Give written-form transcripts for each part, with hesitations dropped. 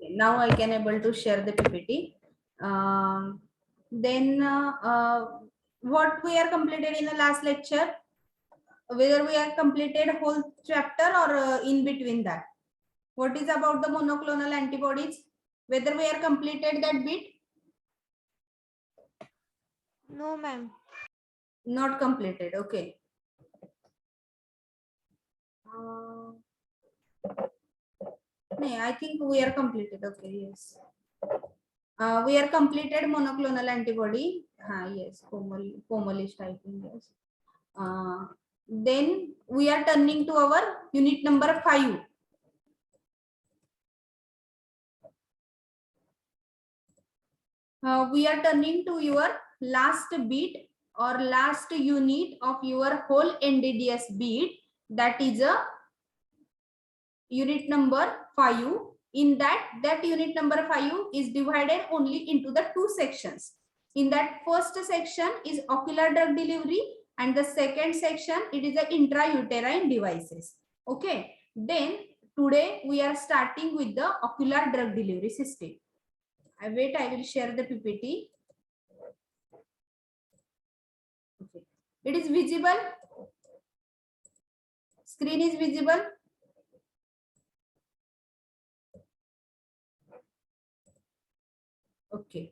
Now I can able to share the PPT. Then what we are completed in the last lecture, whether we are completed whole chapter or in between that. What is about the monoclonal antibodies? Whether we are completed that bit? No, ma'am. Not completed. Okay. No, I think we are completed. Okay, yes. We are completed monoclonal antibody. Yes, Komal is typing. Yes. Then we are turning to our unit number 5. We are turning to your last bit or last unit of your whole NDDS bit. That is a unit number 5. In that unit number 5 is divided only into the 2 sections. In that first section is ocular drug delivery, and the second section it is the intrauterine devices. Okay, then today we are starting with the ocular drug delivery system. I will share the PPT. Okay, it is visible. Screen is visible. Okay.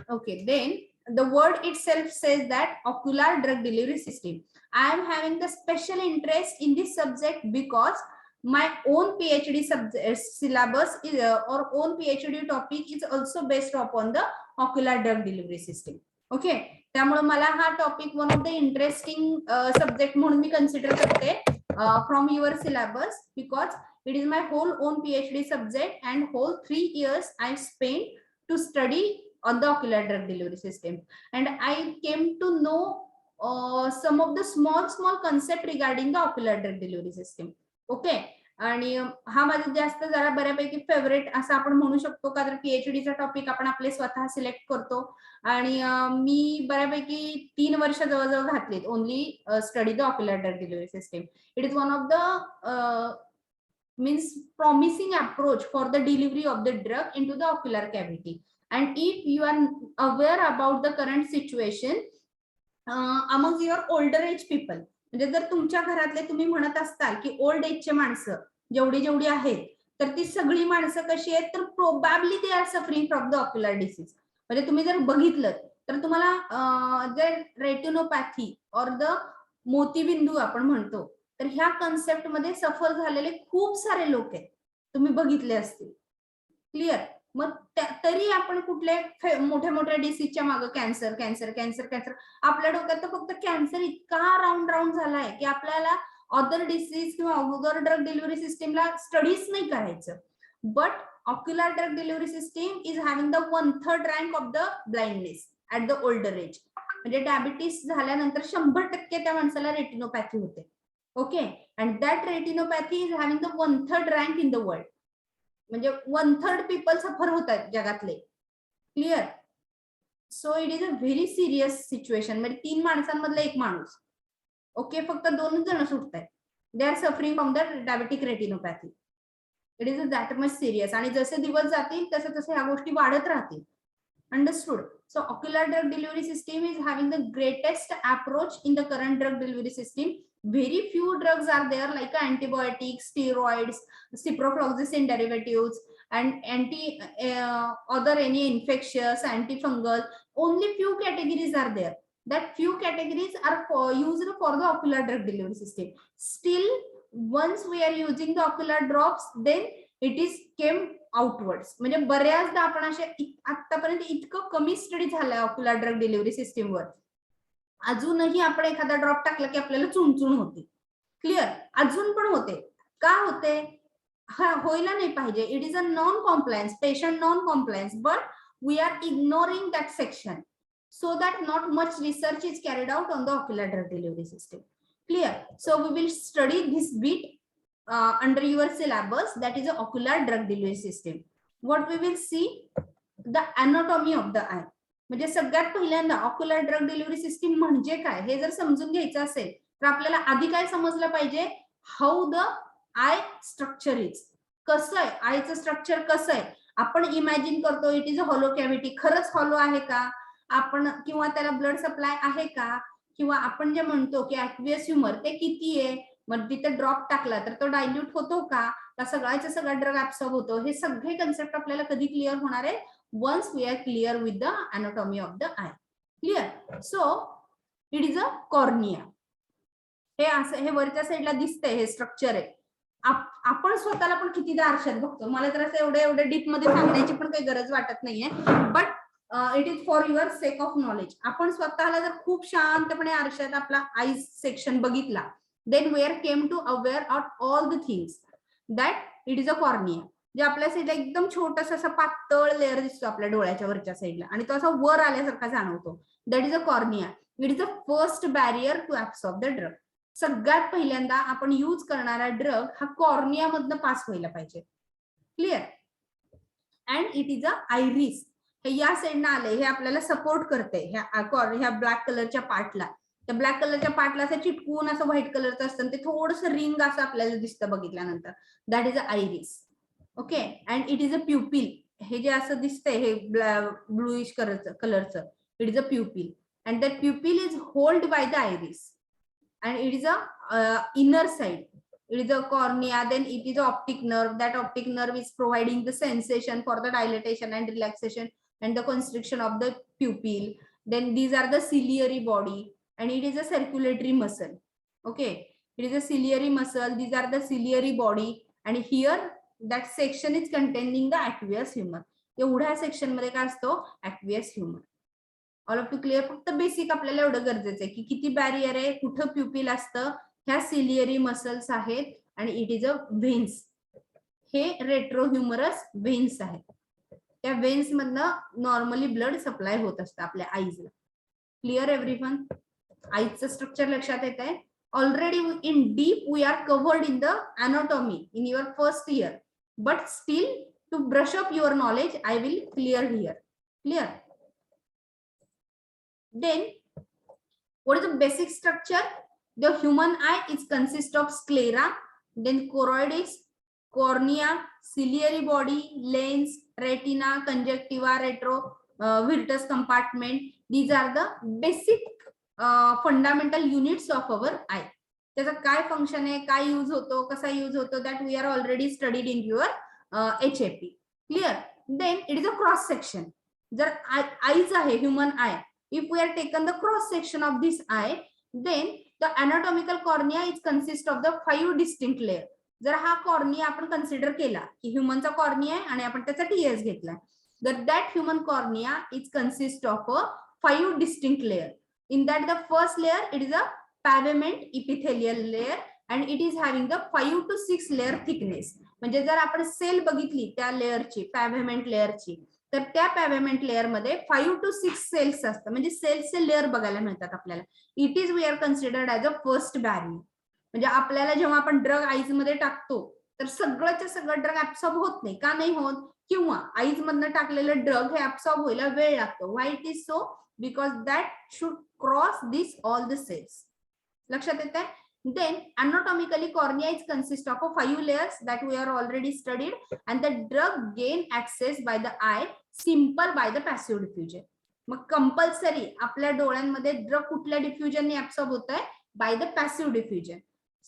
Okay, then the word itself says that ocular drug delivery system. I am having the special interest in this subject because my own PhD subject syllabus is or own PhD topic is also based upon the ocular drug delivery system. Okay, त्यामुळे मला हा topic one of the interesting subject म्हणून मी consider करते from your syllabus because it is my whole own PhD subject and whole 3 years I spent to study on the ocular drug delivery system, and I came to know some of the small concept regarding the ocular drug delivery system. Okay, आणि हा माझा जास्त जरा बऱ्यापैकी favourite असं आपण म्हणू शकतो का तर PhD चा टॉपिक आपण आपले स्वतः सिलेक्ट करतो आणि मी बऱ्यापैकी 3 वर्ष जवळजवळ घातलीत only study the ocular drug delivery system. It is one of the means promising approach for the delivery of the drug into the ocular cavity. And if you are aware about the current situation among your older age people, म्हणजे जर तुमच्या घरातले तुम्ही म्हणत असताल की old एजचे माणसं जेवढी आहेत तर ती सगळी माणसं कशी आहेत तर probably they are suffering from the ocular disease. म्हणजे तुम्ही जर बघितलं तर तुम्हाला जर रेटिनोपॅथी और द मोतीबिंदू आपण म्हणतो तर ह्या कन्सेप्ट मध्ये सफर झालेले खूप सारे लोक आहेत, तुम्ही बघितले असतील. क्लिअर. मग तरी आपण कुठले मोठ्या डिसीजच्या मागे कॅन्सर कॅन्सर कॅन्सर कॅन्सर आपल्या डोक्यात तर फक्त कॅन्सर इतका राऊंड झालाय की आपल्याला अदर डिसीज किंवा अदर ड्रग डिलिव्हरी सिस्टीमला स्टडीज नाही करायचं. But ocular drug delivery system is having the 1/3 rank of the blindness at the older age. म्हणजे डायबिटीस झाल्यानंतर 100% त्या माणसाला रेटिनोपॅथी होते. Okay, and that retinopathy is having the 1/3 rank in the world. म्हणजे 1/3 people suffer होतात जगातले. Clear. So it is a very serious situation. म्हणजे 3 माणसांमधला एक माणूस. ओके, फक्त 2 जण सुटतात. They are suffering from the diabetic retinopathy. It is that much serious. आणि जसे दिवस जातील तसे ह्या गोष्टी वाढत राहतील. Understood. So ocular drug delivery system is having the greatest approach in the current drug delivery system. Very few drugs are there like antibiotics, steroids, ciprofloxacin derivatives, and other any infectious, antifungal. Only few categories are there. That few categories are used for the ocular drug delivery system. Still, once we are using the ocular drops, then it is came outwards. म्हणजे बऱ्याचदा आपण असे आतापर्यंत इतकं कमी study झालाय ocular drug delivery सिस्टीमवर, अजूनही आपण एखादा ड्रॉप टाकला की आपल्याला चुणचुण होते. क्लिअर. अजून पण होते. का होते? हा व्हायला नाही पाहिजे. It is a non compliance, patient non compliance, but we are ignoring that section so that not much research is carried out on the ocular drug delivery system. Clear. So we will study this bit under your syllabus, that is a ocular drug delivery system. What we will see, the anatomy of the eye. म्हणजे सगळ्यात पहिल्यांदा ocular drug delivery system म्हणजे काय हे जर समजून घ्यायचं असेल तर आपल्याला आधी काय समजलं पाहिजे, how the I structure is. कसं आहे आयचं स्ट्रक्चर कसं आहे आपण इमॅजिन करतो it is a hollow cavity. खरंच हॉलो आहे का आपण, किंवा त्याला ब्लड सप्लाय आहे का, किंवा आपण जे म्हणतो की ऍक्वियस ह्युमर ते किती आहे, मग तिथे ड्रॉप टाकला तर तो डायल्यूट होतो का सगळ्याचा सगळा ड्रग ऍब्सॉर्ब होतो. हे सगळे कन्सेप्ट आपल्याला कधी क्लिअर होणार आहे once we are clear with the anatomy of the eye. Clear. So it is a cornea. हे असं हे वरच्या साईडला दिसतंय हे स्ट्रक्चर आहे. आपण स्वतःला पण कितीदा आरशात बघतो. मला तर असं एवढे डीप मध्ये सांगण्याची पण काही गरज वाटत नाहीये, but it is for your sake of knowledge. आपण स्वतःला जर खूप शांतपणे आरशात आपला आईज सेक्शन बघितला, then we are came to aware of all the things that it is a cornea. जे आपल्या साईडला एकदम छोटस असं पातळ लेअर दिसतो आपल्या डोळ्याच्या वरच्या साईडला आणि तो असा वर आल्यासारखा जाणवतो. That is a cornea. It is a first barrier to absorb the drug. सगळ्यात पहिल्यांदा आपण यूज करणारा ड्रग हा कॉर्निया मधनं पास व्हायला पाहिजे. Clear. And it is a iris. हे या साईडनं आले, हे आपल्याला सपोर्ट करते ह्या ब्लॅक कलरच्या पार्टला. त्या ब्लॅक कलरच्या पार्टला असं चिटकून असं व्हाईट कलरचं असतं, ते थोडंसं रिंग असं आपल्याला दिसतं बघितल्यानंतर. That is a iris. Okay. And it is a pupil. हे जे असं दिसतंय हे ब्लूइश कलरचं, it is a pupil. And that pupil is hold by the iris. And it is a inner side. It is a cornea. Then it is a optic nerve. That optic nerve is providing the sensation for the dilatation and relaxation and the constriction of the pupil. Then these are the ciliary body, and it is a circulatory muscle. Okay, it is a ciliary muscle. These are the ciliary body, and here that section is containing the aqueous humor. एवढ्या section मध्ये काय असतो aqueous humor. All of you clear. फक्त basic आपल्याला एवढं गरजेचं आहे की किती बॅरियर आहे, कुठं प्युपिल असतं, ह्या सिलियरी मसल्स आहेत, आणि इट इज अ व्हेन्स. हे रेट्रोह्युमरस व्हेन्स आहेत. त्या व्हेन्स मधनं नॉर्मली ब्लड सप्लाय होत असतं आपल्या आईजला. Clear everyone. आईचं स्ट्रक्चर लक्षात येत आहे. Already in deep we are covered in the anatomy in your first year, but still to brush up your knowledge I will clear here. Clear. Then, what is the basic structure? The human eye is consist of sclera, then choroids, cornea, ciliary body, lens, retina, conjunctiva, vitreous compartment. These are the basic fundamental units of our eye. त्याचा काय function आहे, काय use होतो, कसा use होतो, that we are already studied in your HAP. Clear. Then it is a cross section. जर eyes आहे human eye, if we are taken the cross section of this eye, then the anatomical cornea is consist of the 5 distinct layer. जर हा cornea आपण consider केला की ह्युमनचा cornea आहे आणि आपण त्याचा टीएस घेतला, तर that human cornea is consist of 5 distinct layer. In that the first layer it is a pavement epithelial layer and it is having the 5 to 6 layer thickness. म्हणजे जर आपण सेल बघितली त्या लेअरची, पॅव्हेमेंट लेअरची, तर त्या पॅव्हेमेंट लेअर मध्ये 5 to 6 सेल्स असतात. म्हणजे सेल्सचे लेअर बघायला मिळतात आपल्याला. It is we are considered as a first barrier. म्हणजे आपल्याला जेव्हा आपण ड्रग आईज मध्ये टाकतो तर सगळंच्या सगळं ड्रग ऍब्सॉर्ब होत नाही. का नाही होत? किंवा आईज मधनं टाकलेलं ड्रग हे ऍब्सॉर्ब व्हायला वेळ लागतो. Why it is so? Because that should cross this all the cells. लक्षात येत आहे? Then anatomically cornea is consist of 5 layers that we are already studied, and the drug gain access by the eye simple by the passive diffusion. मग compulsory आपल्या डोळ्यांमध्ये drug कुठल्या डिफ्युजनने absorb होत आहे? By the passive diffusion.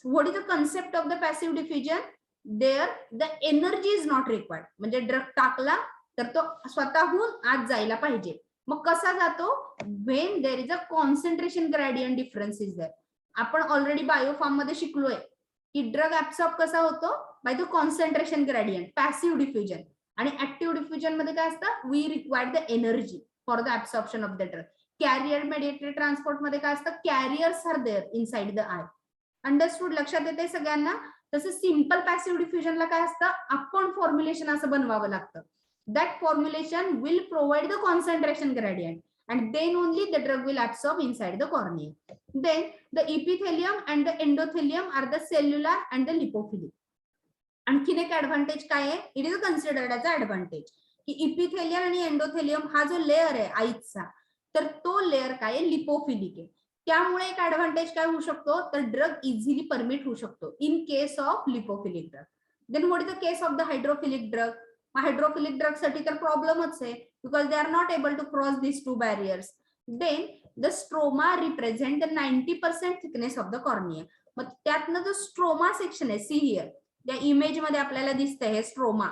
What is the concept of the passive diffusion? There the energy is not required. म्हणजे drug टाकला तर तो स्वतःहून आत जायला पाहिजे. मग कसा जातो? When there is a concentration gradient difference is there. आपण ऑलरेडी बायोफॉर्म मध्ये शिकलोय की ड्रग ऍब्सॉर्ब कसा होतो? By the concentration gradient, passive diffusion. आणि ऍक्टिव्ह डिफ्युजन मध्ये काय असतं? We required the energy for the absorption of the drug. Carrier mediated transport मध्ये काय असतं? Carriers are there inside the eye. Understood? लक्षात येते सगळ्यांना? तसं सिम्पल पॅसिव्ह डिफ्युजनला काय असतं? आपण फॉर्म्युलेशन असं बनवावं लागतं. That formulation will provide the concentration gradient and then only the drug will absorb inside the cornea. Then the epithelium and the endothelium are the cellular and the lipophilic. आणखीन एक advantage काय आहे? It is considered as a advantage की epithelium आणि endothelium हा जो layer आहे आईचा, तर तो लेअर काय आहे? लिपोफिलिक आहे. त्यामुळे एक ऍडव्हान्टेज काय होऊ शकतो, तर ड्रग इझिली परमिट होऊ शकतो in case of lipophilic drug. Then what is the case of the hydrophilic drug? Hydrophilic drug साठी तर प्रॉब्लेमच आहे, because they are not able to cross this two barriers. Then the stroma represent the 90% thickness of the cornea. मग त्यातनं जो stroma section आहे, see here त्या image मध्ये आपल्याला दिसतंय हे स्ट्रोमा.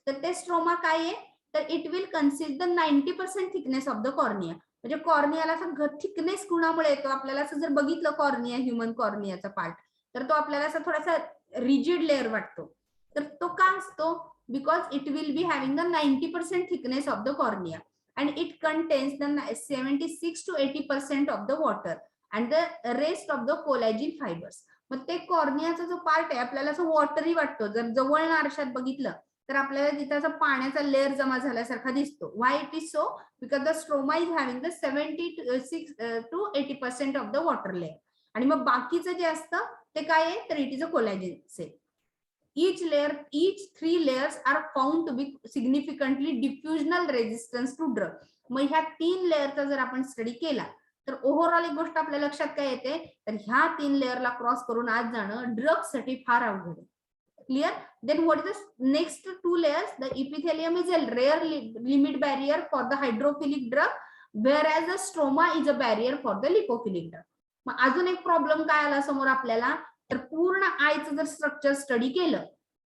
तर ते स्ट्रोमा काय आहे, तर it will consist the 90% thickness of the cornea. म्हणजे कॉर्नियाला असा थिकनेस कुणामुळे येतो, आपल्याला असं जर बघितलं कॉर्निया, ह्युमन कॉर्नियाचा पार्ट, तर तो आपल्याला असा थोडासा रिजिड लेअर वाटतो. तर तो का असतो, because it will be having the 90% thickness of the cornea and it contains the 76 to 80% of the water and the rest of the collagen fibers. मग ते कॉर्नियाचा जो पार्ट आहे आपल्याला असं वॉटरी वाटतो. जर जवळ आरशात बघितलं तर आपल्याला तिथे असं पाण्याचा लेअर जमा झाल्यासारखा दिसतो. Why it is so? Because the stroma is having the 76 to 80% of the water layer. आणि मग बाकीचं जे असतं ते काय आहे, तर it is a collagen cell. each 3 layers are found to be significantly diffusional resistance to drug. मग ह्या 3 लेअरचा जर आपण स्टडी केला तर ओव्हरऑल एक गोष्ट आपल्या लक्षात काय येते, तर ह्या 3 लेअरला क्रॉस करून आज जाणं ड्रग साठी फार अवघड आहे. Clear? Then what is the next 2 layers? The epithelium is a rare limit barrier for the hydrophilic drug, whereas the stroma is a barrier for the lipophilic drug. मग अजून एक प्रॉब्लेम काय आला समोर आपल्याला, तर पूर्ण आयचं जर स्ट्रक्चर स्टडी केलं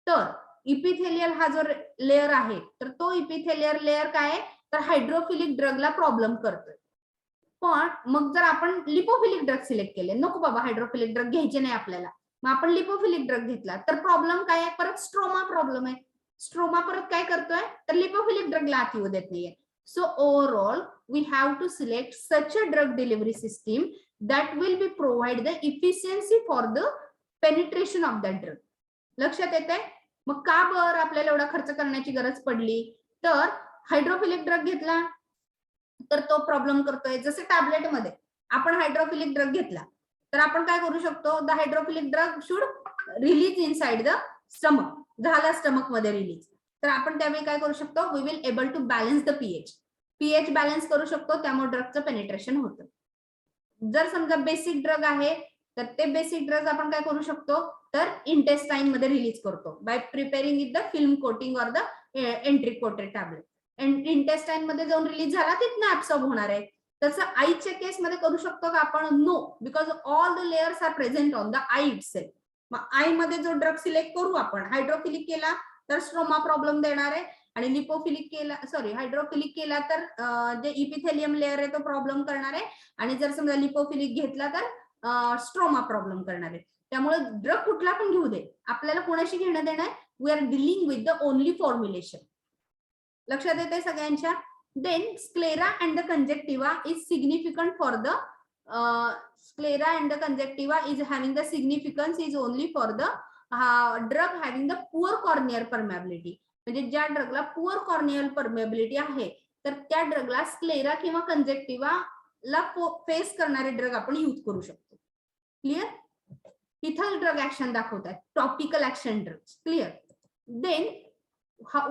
तर इपिथेलियल हा जो लेअर आहे, तर तो इपिथेलियल लेअर काय आहे, तर हायड्रोफिलिक ड्रगला प्रॉब्लेम करतोय. पण मग जर आपण लिपोफिलिक ड्रग सिलेक्ट केले, नको बाबा हायड्रोफिलिक ड्रग घ्यायचे नाही आपल्याला, मग आपण लिपोफिलिक ड्रग घेतला, तर प्रॉब्लेम काय आहे, परत स्ट्रोमा प्रॉब्लेम आहे. स्ट्रोमा परत काय करतोय, तर लिपोफिलिक ड्रगला आत येऊ देत नाहीये. So overall we have to select such a drug delivery system that will be provide the efficiency for the penetration of that drug. लक्षात येते? मग का बरं आपल्याला एवढा खर्च करण्याची गरज पडली, तर हायड्रोफिलिक ड्रग घेतला तर तो प्रॉब्लेम करतोय. जसे टॅबलेट मध्ये आपण हायड्रोफिलिक ड्रग घेतला तर आपण काय करू शकतो, the hydrophilic drug should release inside the stomach. झाला स्टमक मध्ये रिलीज, तर आपण त्यावेळी काय करू शकतो, we will able to balance the pH balance करू शकतो, त्यामुळे ड्रगचं पेनिट्रेशन होतं. जर समजा बेसिक ड्रग आहे तर ते बेसिक ड्रग आपण काय करू शकतो, तर इंटेस्टाइन मध्ये रिलीज करतो by preparing with the film coating or the entry coated tablet. Intestine मध्ये जाऊन रिलीज झाला तिथनं ऍब्सॉर्ब होणार आहे. तसं आईच्या केस मध्ये करू शकतो का आपण? No, because all the layers are present on the eye itself. मग आई मध्ये जो ड्रग सिलेक्ट करू आपण, हायड्रोफिलिक केला तर स्ट्रोमा प्रॉब्लेम देणार आहे, आणि लिपोफिलिक केला, सॉरी हायड्रोफिलिक केला तर जे इपिथेलियम लेअर आहे तो प्रॉब्लेम करणार आहे, आणि जर समजा लिपोफिलिक घेतला तर स्ट्रोमा प्रॉब्लेम करणार आहे. त्यामुळे ड्रग कुठला पण घेऊ दे, आपल्याला कोणाशी घेणं देणं आहे, we are dealing with the only formulation. लक्षात येते सगळ्यांच्या? Then sclera and the conjunctiva is significant for the sclera and the conjunctiva is having the significance is only for the drug having the poor corneal permeability. म्हणजे ज्या ड्रगला poor corneal permeability आहे तर त्या ड्रगला sclera किंवा कंजेक्टिव्हा ला face करणारे drug आपण use करू शकतो. क्लिअर? इथं ड्रग ऍक्शन दाखवतात, topical action drugs. Clear? Then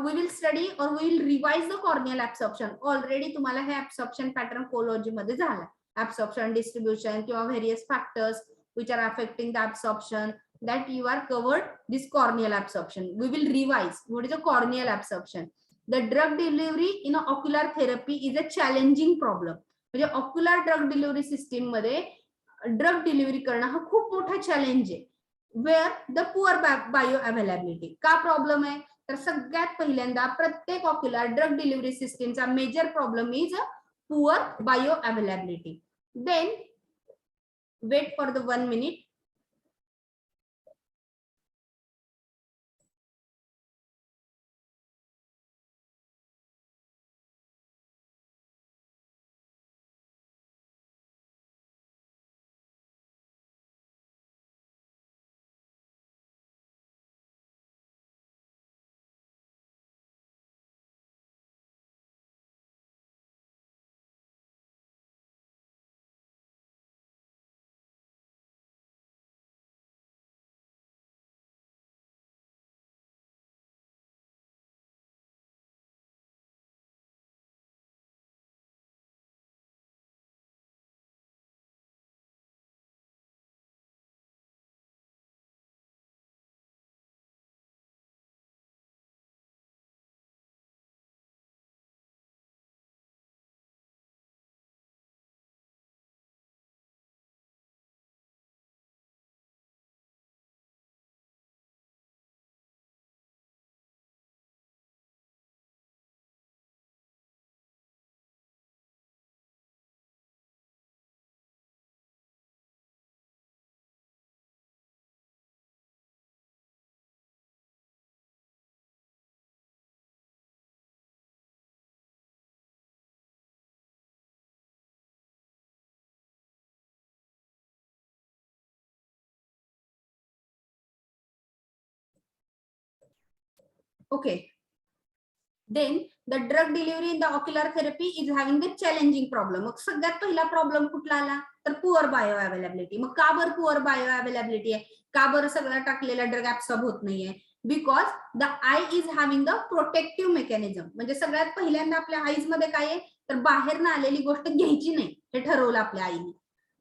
we will study or we will revise the corneal absorption. Already तुम्हाला हे absorption पॅटर्न कोलॉजी मध्ये झाला. Absorption, distribution किंवा various factors which are affecting the absorption that you are covered this corneal absorption. We will revise what is a corneal absorption. The drug delivery in a ocular therapy is a challenging problem. म्हणजे ocular drug delivery system मध्ये drug delivery करणं हा खूप मोठा challenge आहे. Where the poor bioavailability. का problem आहे, तर सगळ्यात पहिल्यांदा प्रत्येक ऑक्युलर ड्रग डिलिव्हरी सिस्टीमचा major problem is poor bioavailability. Then wait for the 1 minute. Okay. Then the drug delivery in the ocular therapy is having the challenging problem. मग सगळ्यात पहिला प्रॉब्लेम कुठला आला तर पुअर बायो अवेलेबिलिटी. मग का बरं पुअर बायो अवेलेबिलिटी आहे, का बरं सगळा टाकलेला ड्रग ऍब्सॉर्ब होत नाहीये? Because the I is having the protective mechanism. म्हणजे सगळ्यात पहिल्यांदा आपल्या आईज मध्ये काय आहे तर बाहेर ना आलेली गोष्ट घ्यायची नाही हे ठरवलं आपल्या आईने.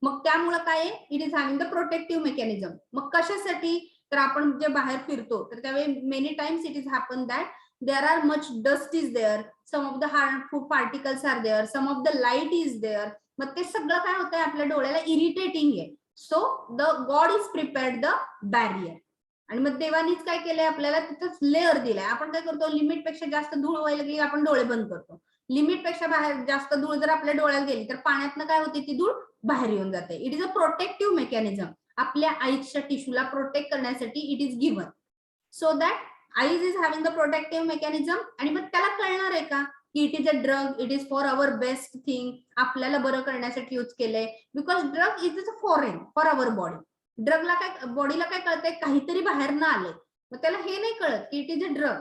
मग त्यामुळे काय आहे, it is having the protective mechanism. मग कशासाठी तर आपण जे बाहेर फिरतो तर त्यावेळी many times it is happen that there are much dust is there, some of the harmful particles are there, some of the light is there. मग ते सगळं काय होतंय आपल्या डोळ्याला इरिटेटिंग आहे. So the God is prepared the barrier. आणि मग देवानीच काय केलंय आपल्याला तिथंच लेअर दिलाय. आपण काय करतो लिमिट पेक्षा जास्त धूळ व्हायला लागली आपण डोळे बंद करतो. लिमिट पेक्षा बाहेर जास्त धूळ जर आपल्या डोळ्यात गेली तर पाण्यातनं काय होते ती धूळ बाहेर येऊन जाते. It is a protective mechanism. आपल्या आईच्या टिश्यूला प्रोटेक्ट करण्यासाठी it is given. So that eyes is having the protective mechanism. आणि मग त्याला कळणार आहे का की it is a drug, it is for our best thing, आपल्याला बरं करण्यासाठी यूज केलंय. Because drug is a foreign for our body. ड्रगला काय बॉडीला काय कळतंय काहीतरी बाहेर ना आलंय. मग त्याला हे नाही कळत की इट इज अ ड्रग.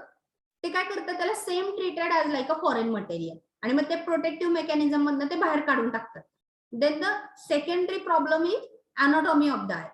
ते काय करतं त्याला same treated as like a foreign material. आणि मग ते प्रोटेक्टिव्ह मेकॅनिझम मधनं ते बाहेर काढून टाकतात. Then the secondary problem is anatomy of the eye.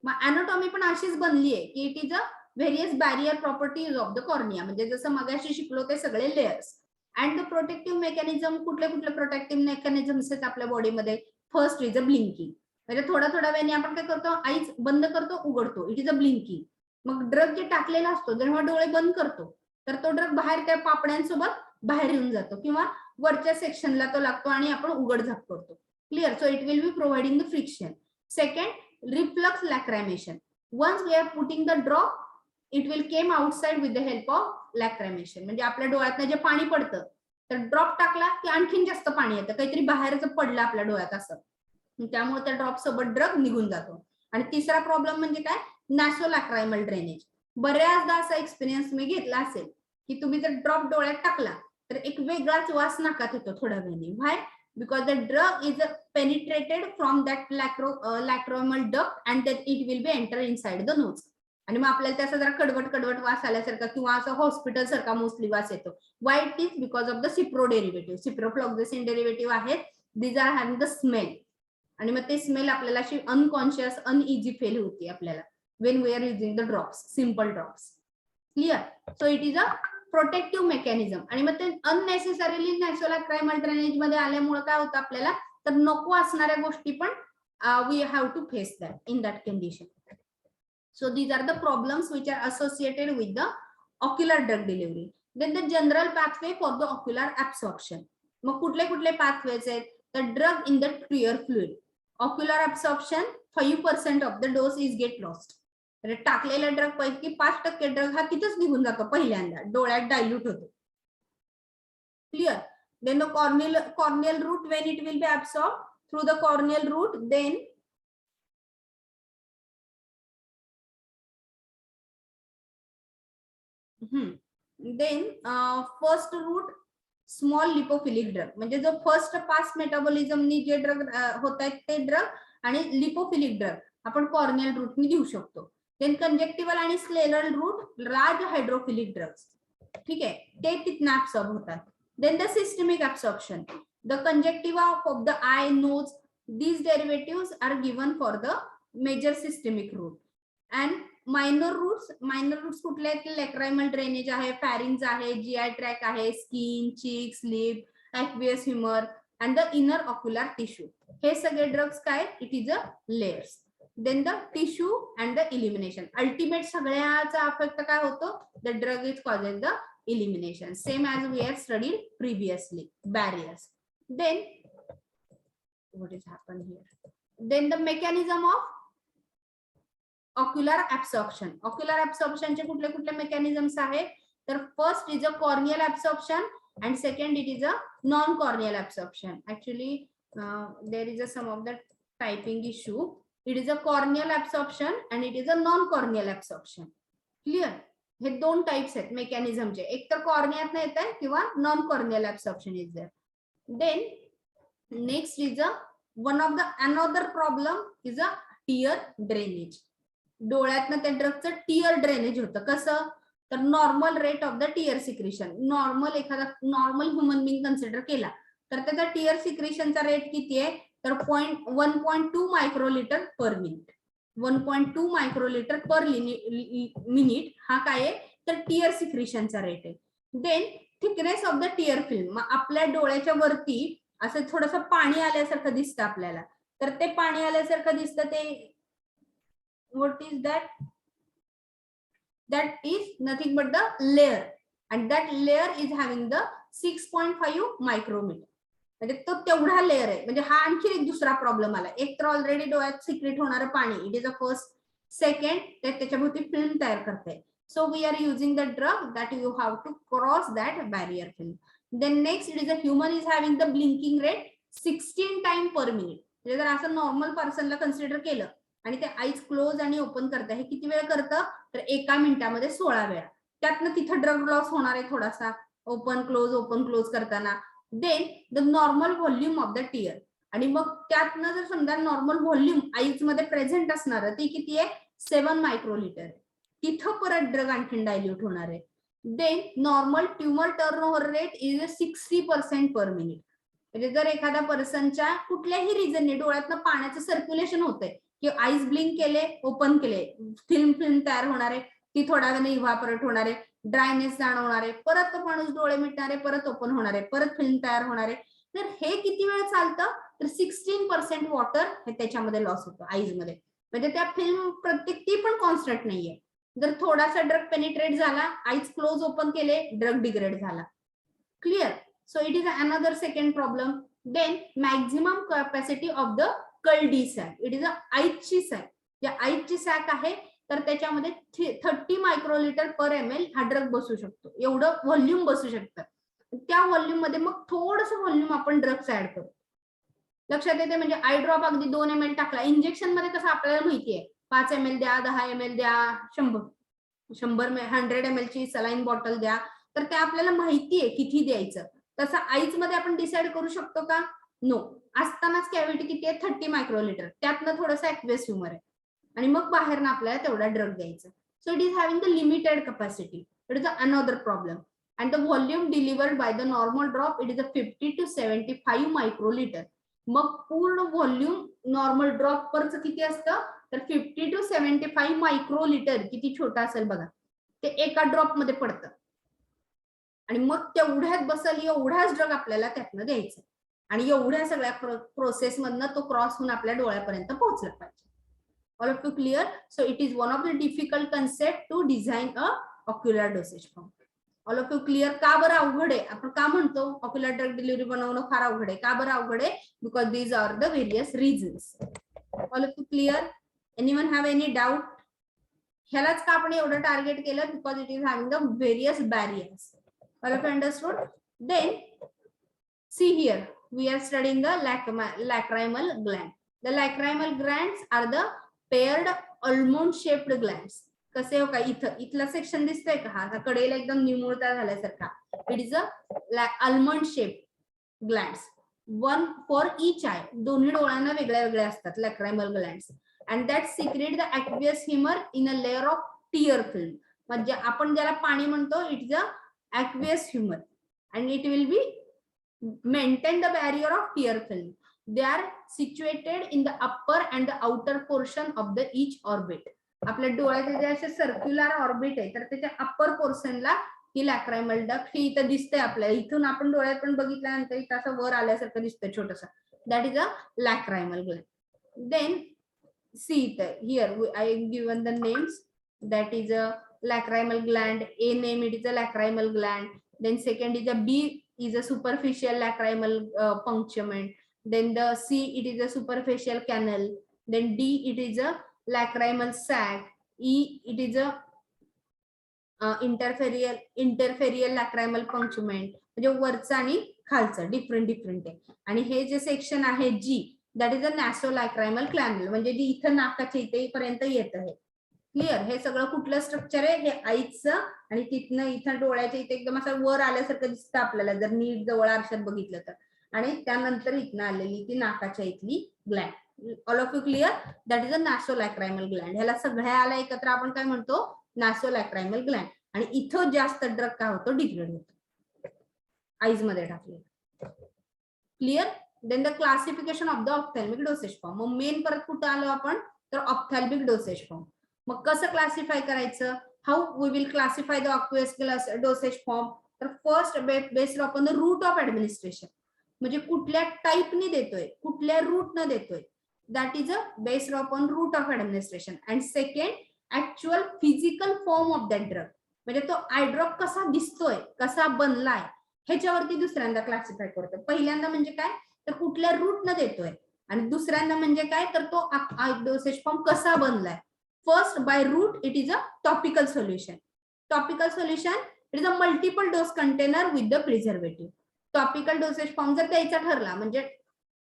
मग अॅनाटॉमी पण अशीच बनली आहे की it is a various barrier properties of the cornea. म्हणजे जसं मगाशी शिकलो ते सगळे layers. And the protective mechanism कुठले कुठले प्रोटेक्टिव्ह मेकॅनिझम्स आहेत आपल्या बॉडीमध्ये. First is a blinking. म्हणजे थोड्या थोड्या वेळाने आपण काय करतो आईच बंद करतो उघडतो. It is a blinking. मग ड्रग जे टाकलेला असतो जेव्हा डोळे बंद करतो तर तो ड्रग बाहेर त्या पापड्यांसोबत बाहेर येऊन जातो किंवा वरच्या सेक्शनला तो लागतो आणि आपण उघडझाप करतो. Clear. So it will be providing the friction. Second reflux lacrimation. Once we are putting the drop it will came outside with the help of lacrimation. म्हणजे आपल्या डोळ्यातनं जे पाणी पडतं तर ड्रॉप टाकला की आणखीन जास्त पाणी येतं, काहीतरी बाहेरच पडलं आपल्या डोळ्यात असं. त्यामुळे त्या ड्रॉप सोबत ड्रग निघून जातो. आणि तिसरा प्रॉब्लेम म्हणजे काय नॅसोलॅक्रायमल ड्रेनेज. बऱ्याचदा असा एक्सपिरियन्स मी घेतला असेल की तुम्ही जर ड्रॉप डोळ्यात टाकला तर एक वेगळाच वास नाकात येतो थोड्या वेळाने. Why? Because the drug is penetrated from that lacrimal duct and that it will be enter inside the nose. आणि मग आपल्याला त्याचा जरा कडवट कडवट वास आल्यासारखा किंवा असं हॉस्पिटल सारखा मोस्टली वास येतो. Why it is because of the cipro derivative. Ciprofloxacin derivative आहेत. These are having the smell. आणि मग ते स्मेल आपल्याला अशी अनकॉन्शियस अनइझी फेल होती आपल्याला when we are using the drops, simple drops. Clear. So it is a protective mechanism. आणि मग ते अननेसेसरीली नॅसोलॅक्रायमल ड्रेनेज मध्ये आल्यामुळे काय होतं आपल्याला तर नको असणाऱ्या गोष्टी पण we have to face that in that condition. So these are the problems which are associated with the ocular drug delivery. Then the general pathway for the ocular absorption. मग कुठले कुठले pathways आहेत तर drug in the clear fluid. Ocular absorption 5% of the dose is get lost. तर टाकलेल्या drug पैकी 5% drug हा तिथंच निघून जातो पहिल्यांदा डोळ्यात डायल्यूट होतो. Clear. Then the corneal route when it will be absorbed through the corneal route, then then first route small lipophilic drug. म्हणजे जो फर्स्ट पास मेटाबॉलिझमनी जे ड्रग होत आहेत ते ड्रग आणि लिपोफिलिक ड्रग आपण कॉर्नियल रूटनी घेऊ शकतो. देन कंजेक्टिव्हल आणि scleral route large hydrophilic drugs. ठीक आहे ते तिथनं ऍब्सॉर्ब होतात. Then the systemic absorption. The conjunctiva of the eye, nose, these derivatives are given for the major systemic route. And minor routes कुठले आहेत? लॅक्रायमल ड्रेनेज आहे, pharynx आहे, GI tract आहे, skin, cheeks, lip, aqueous humour and the inner ocular tissue. हे सगळे drugs काय it is a layers. Then the tissue and the elimination. Ultimate सगळ्याचा affect काय होतो? The drug is causes the elimination. Same as we have studied previously. Barriers. Then what is happened here? Then the mechanism of ocular absorption. Ocular absorption चे कुठले कुठले mechanisms आहेत तर first is a corneal absorption and second it is a non corneal absorption. Actually there is a some of the typing issue. It is a corneal absorption and it is a non corneal absorption. Clear. हे दोन types आहेत मेकॅनिझमचे. एक तर कॉर्नियात येत आहे किंवा non corneal absorption is there. Then next is a one of the another problem is a tear drainage. डोळ्यातनं त्या ड्रगचं टीयर ड्रेनेज होतं. कसं तर normal rate of the tear secretion, normal एखादा नॉर्मल ह्युमन बिंग कन्सिडर केला तर त्याचा tier सिक्रेशनचा रेट किती आहे, तर 1.2 मायक्रोलिटर पर मिनिट. 1.2 मायक्रोलिटर पर मिनिट हा काय आहे, तर टीयर सिक्रेशनचा रेट आहे. Then thickness of the tear film, आपल्या डोळ्याच्या वरती असं थोडंसं पाणी आल्यासारखं दिसतं आपल्याला, तर ते पाणी आल्यासारखं दिसतं ते what is that, that is nothing but the layer, and that layer is having the 6.5 micrometer. म्हणजे तो तेवढा लेअर आहे. म्हणजे हा आणखी एक दुसरा प्रॉब्लेम आला. एक तर ऑलरेडी डोळ्यात सिक्रेट होणारं पाणी, it is a first. Second, ते त्याच्याभोवती फिल्म तयार करते. So we are using the drug that you have to cross that barrier film. Then next, it is a human is having the blinking rate 16 time per minute. म्हणजे जर असं normal पर्सनला consider केलं आणि ते eyes close आणि open करतं, हे किती वेळ करतं, तर एका मिनिटामध्ये 16 वेळा. त्यातनं तिथं ड्रग लॉस होणार आहे थोडासा, ओपन क्लोज करताना. Then the normal volume of the tear, आणि मग त्यातनं जर समजा नॉर्मल व्हॉल्यूम आईज मध्ये प्रेझेंट असणार ती किती आहे, 7 मायक्रोलिटर. तिथं परत ड्रग आणखी डायल्यूट होणार आहे. Then normal tumour turnover rate is 60% per minute. म्हणजे जर एखाद्या पर्सनच्या कुठल्याही रिझनने डोळ्यातनं पाण्याचं सर्क्युलेशन होतंय, की आईज ब्लिंक केले, ओपन केले, फिल्म तयार होणार आहे, ती थोड्या वेळाने इव्हापोरेट होणार आहे, ड्रायनेस जाणवणार आहे, परत तो माणूस डोळे मिटणार आहे, परत ओपन होणार आहे, परत फिल्म तयार होणार आहे. तर हे किती वेळ चालतं, तर 16% वॉटर हे त्याच्यामध्ये लॉस होतं आईज मध्ये. म्हणजे त्या फिल्म प्रत्येक ती पण कॉन्स्टंट नाहीये. जर थोडासा ड्रग पेनिट्रेट झाला, आईज क्लोज ओपन केले, ड्रग डिग्रेड झाला. Clear. So it is another second problem. Then maximum capacity of the cul de sac, it is a आईजची सॅक. जे आईजची सॅक आहे तर त्याच्यामध्ये 30 मायक्रोलिटर पर ml हा ड्रग बसू शकतो, एवढं व्हॉल्यूम बसू शकतं. त्या व्हॉल्यूम मध्ये मग थोडस व्हॉल्यूम आपण ड्रग्स ऍड करू. लक्षात येते. म्हणजे आय ड्रॉप अगदी 2 ml टाकला. इंजेक्शन मध्ये कसं आपल्याला माहितीये 5 ml द्या, 10 ml द्या, 100 ml ची सलाईन बॉटल द्या, तर ते आपल्याला माहितीये किती द्यायचं. तसं आईज मध्ये आपण डिसाइड करू शकतो का, नो. असतानाच कॅव्हिटी किती आहे, 30 मायक्रोलिटर, त्यातनं थोडंसं ऍक्वेस ह्युमर आहे, आणि मग बाहेरनं आपल्याला तेवढा ड्रग द्यायचा. So it is having the limited capacity. It is another problem. And the volume delivered by the normal drop it is 50 to 75 मायक्रोलिटर. मग पूर्ण व्हॉल्यूम नॉर्मल ड्रॉप वरच किती असतं, तर 50 to 75 मायक्रोलिटर. किती छोटा असेल बघा, ते एका ड्रॉप मध्ये पडतं, आणि मग तेवढ्यात बसल एवढाच ड्रग आपल्याला त्यातनं द्यायचं, आणि एवढ्या सगळ्या प्रोसेस मधनं तो क्रॉस होऊन आपल्या डोळ्यापर्यंत पोहोचला पाहिजे. All of you clear? So it is one of the difficult concept to design a ocular dosage form. All of you clear? का बरं अवघड आहे, आपण का म्हणतो ocular drug delivery बनवणं फार अवघड आहे, का बरं अवघड आहे, because these are the various reasons. All of you clear? Anyone have any doubt? ह्यालाच का आपण एवढं टार्गेट केलं, because it is having the various barriers. All of you understood? Then see here, we are studying the lacrimal gland. The lacrimal glands are the paired almond shaped glands. कसे हो का, इथला section दिसतोय का, हा कडेला एकदम निमुळता झाल्यासारखा. It is a almond shaped glands, one for each eye. दोन्ही डोळ्यांना वेगळ्या वेगळ्या असतात lacrimal glands, and that secrete the aqueous humor in a layer of tear film. म्हणजे आपण ज्याला पाणी म्हणतो, it is a aqueous humor, and it will be maintain the barrier of tear film. They are situated in the upper and the outer portion of the each orbit. आपल्या डोळ्याचे जे असे circular orbit आहे, तर त्याच्या upper पोर्शनला ही लॅक्रायमल duct ही इथं दिसते आपल्याला. इथून आपण डोळ्यात पण बघितल्यानंतर इथं असं वर आल्यासारखं दिसतं छोटस, that is a lacrimal gland. Then see here I given the names. That is a lacrimal gland. A name, it is a lacrimal gland. Then second is a B, is a superficial lacrimal puncture. Then the C, it is a superficial canal. Then D, it is a lacrimal sac. E, it is a interferial lacrimal puncture. म्हणजे वरचं आणि खालचं different आहे. आणि हे जे section आहे G, that is a nasolacrimal canal. म्हणजे जी इथं नाकाच्या इथे पर्यंत येत आहे. क्लिअर. हे सगळं कुठलं स्ट्रक्चर आहे, हे आईचं, आणि तिथनं इथं डोळ्याच्या इथे एकदम असं वर आल्यासारखं दिसतं आपल्याला जर नीट जवळ आरशात बघितलं तर, आणि त्यानंतर इथनं आलेली ती नाकाच्या इथली Gland. All of you clear? That is a nasolacrimal Gland. ह्याला सगळ्याला एकत्र आपण काय म्हणतो, nasolacrimal ग्लँड. आणि इथं जास्त ड्रग काय होतो, डिग्रेड होतो आईज मध्ये टाकले. Clear. Then the classification of the ophthalmic dosage form. मग मेन परत कुठं आलो आपण, तर ऑप्थॅल्मिक डोसेज फॉर्म. मग कसं क्लासिफाय करायचं, how we will classify the aqueous dosage form. तर first based upon the route of administration, म्हणजे कुठल्या टाईपने देतोय, कुठल्या रूटनं देतोय, that is a based upon route of administration. And second actual physical form of that drug, म्हणजे तो आय ड्रॉप कसा दिसतोय, कसा बनलाय, ह्याच्यावरती दुसऱ्यांदा क्लासिफाय करतो. पहिल्यांदा म्हणजे काय, तर कुठल्या रूटनं देतोय, आणि दुसऱ्यांदा म्हणजे काय, तर तो डोसेज फॉर्म कसा बनलाय. First by route it is a topical solution. Topical solution it is a multiple dose container with the preservative. Topical dosage form जर द्यायचा ठरला, म्हणजे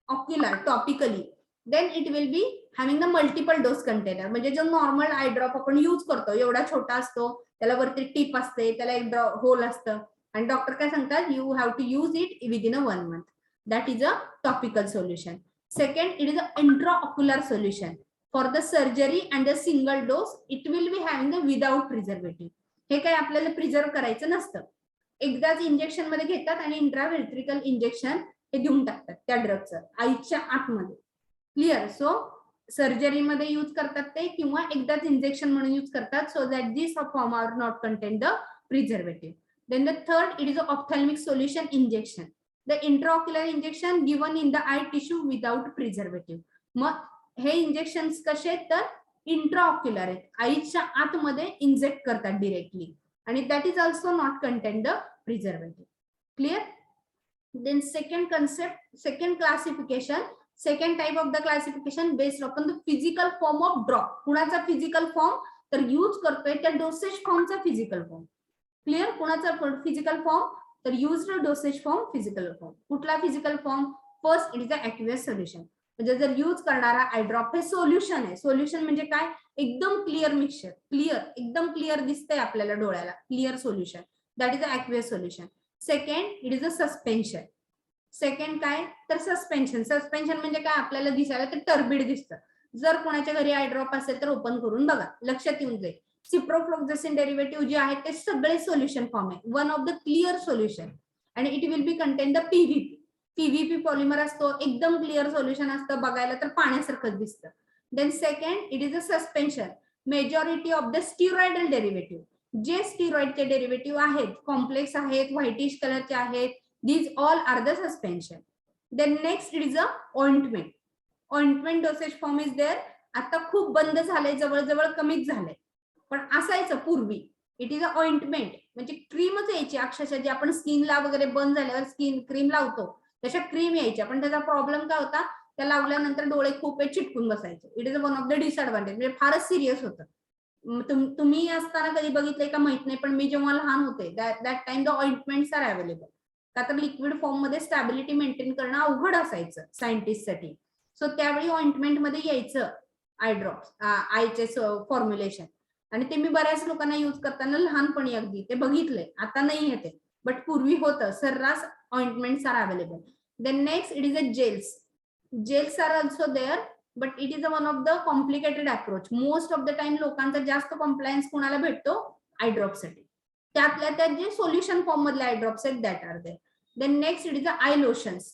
ocular topically, then it will be having the multiple dose container. म्हणजे जो normal eye drop आपण use करतो, एवढा छोटा असतो, त्याला वरती टिप असते, त्याला एक होल असतं, आणि डॉक्टर काय सांगतात, you have to use it within a 1 month. That is a topical solution. Second it is a intraocular solution for the surgery and the single dose. It will be having the without preservative. हे काय आपल्याला preserve करायचं नसतं, एकदाच injection मध्ये घेतात आणि इंट्राव्हेंट्रिकल injection हे देऊन टाकतात त्या ड्रगचं आईच्या आतमध्ये. क्लिअर. सो सर्जरीमध्ये यूज करतात ते, किंवा एकदाच इंजेक्शन म्हणून यूज करतात, so that this form are not contain the preservative. Then the third, it is an ophthalmic solution injection. The intraocular injection given in the eye tissue without preservative. मग हे injections कसे आहेत, तर intraocular आहेत, आईच्या आतमध्ये inject करतात directly, आणि that is also not contain the preservative. Clear. Then second concept, second classification, second type of the classification based upon the physical form of drop. कुणाचा फिजिकल फॉर्म, तर यूज करतोय त्या dosage फॉर्मचा physical form. Clear. कोणाचा physical form, तर used dosage form physical form. कुठला physical form, first it is a aqueous solution. म्हणजे जर यूज करणारा आय ड्रॉप हे सोल्युशन आहे. सोल्युशन म्हणजे काय, एकदम क्लिअर मिक्सचर, क्लिअर एकदम क्लिअर दिसतंय आपल्याला डोळ्याला, clear solution, that is a aqueous solution. Second it is a suspension. Second काय, तर सस्पेन्शन. सस्पेन्शन म्हणजे काय, आपल्याला दिसायला ते टर्बिड दिसतं. जर कोणाच्या घरी आय ड्रॉप असेल तर ओपन करून बघा, लक्षात येऊन जाईल. सिप्रोफ्लोक्सासिन डेरिव्हेटिव्ह जे आहेत ते सगळे सोल्युशन फॉर्म आहे, one of the clear solution, आणि it will be contain the PVP. PVP polymer असतो, एकदम क्लिअर सोल्युशन असतं, बघायला तर पाण्यासारखंच दिसतं. Then second it is a suspension. Majority of the steroidal derivative, जे स्टिरॉइडचे डेरिव्हेटिव्ह आहेत, कॉम्प्लेक्स आहेत, व्हाईटिश कलरचे आहेत, these all are the suspension. Then next it is a ointment. Ointment dosage form is there. आता खूप बंद झालंय, जवळजवळ कमीच झालंय, पण असायचं पूर्वी. इट इज अ ऑइंटमेंट, म्हणजे क्रीमच यायची अक्षरशः, जे आपण स्किनला वगैरे बंद झाल्यावर स्किन क्रीम लावतो तशा क्रीम यायच्या. पण त्याचा प्रॉब्लेम काय होता, त्या लावल्यानंतर डोळे खूप वेळ चिटकून बसायचे. It is one of the disadvantage, म्हणजे फारच सिरियस होतं. तुम्ही असताना कधी बघितलंय का माहित नाही, पण मी जेव्हा लहान होते that time the ointments are available. का तर लिक्विड फॉर्म मध्ये स्टॅबिलिटी मेंटेन करणं अवघड असायचं सायंटिस्टसाठी. सो त्यावेळी ऑइंटमेंट मध्ये यायचं आय ड्रॉप्स, आयचे फॉर्म्युलेशन, आणि ते मी बऱ्याच लोकांना यूज करताना लहानपणी अगदी ते बघितलंय. आता नाही येते, बट पूर्वी होतं, सर्रास ointments are available. Then next it is a gels. Gels are also there, but it is a one of the complicated approach. Most of the time लोकांचा जास्त कॉम्प्लायन्स कोणाला भेटतो, आय ड्रॉपसाठी. त्यातल्या त्यात जे सोल्युशन फॉर्म मधले आय ड्रॉप्स आहेत that are there. Then next it is a eye lotions.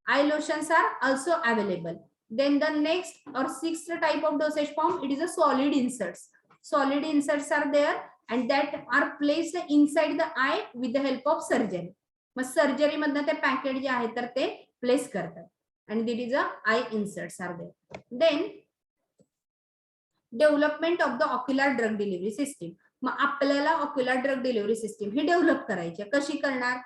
Eye lotions are also available. Then the next or sixth type of dosage form, it is a solid inserts. Solid inserts are there and that are placed inside the eye with the help of surgery. मग surgery मधनं ते packet जे आहे तर ते place करतात, आणि that is a eye inserts are there. Then development of the ocular drug delivery system. मग आपल्याला ऑक्युलर ड्रग डिलिव्हरी सिस्टीम ही डेव्हलप करायची, कशी करणार,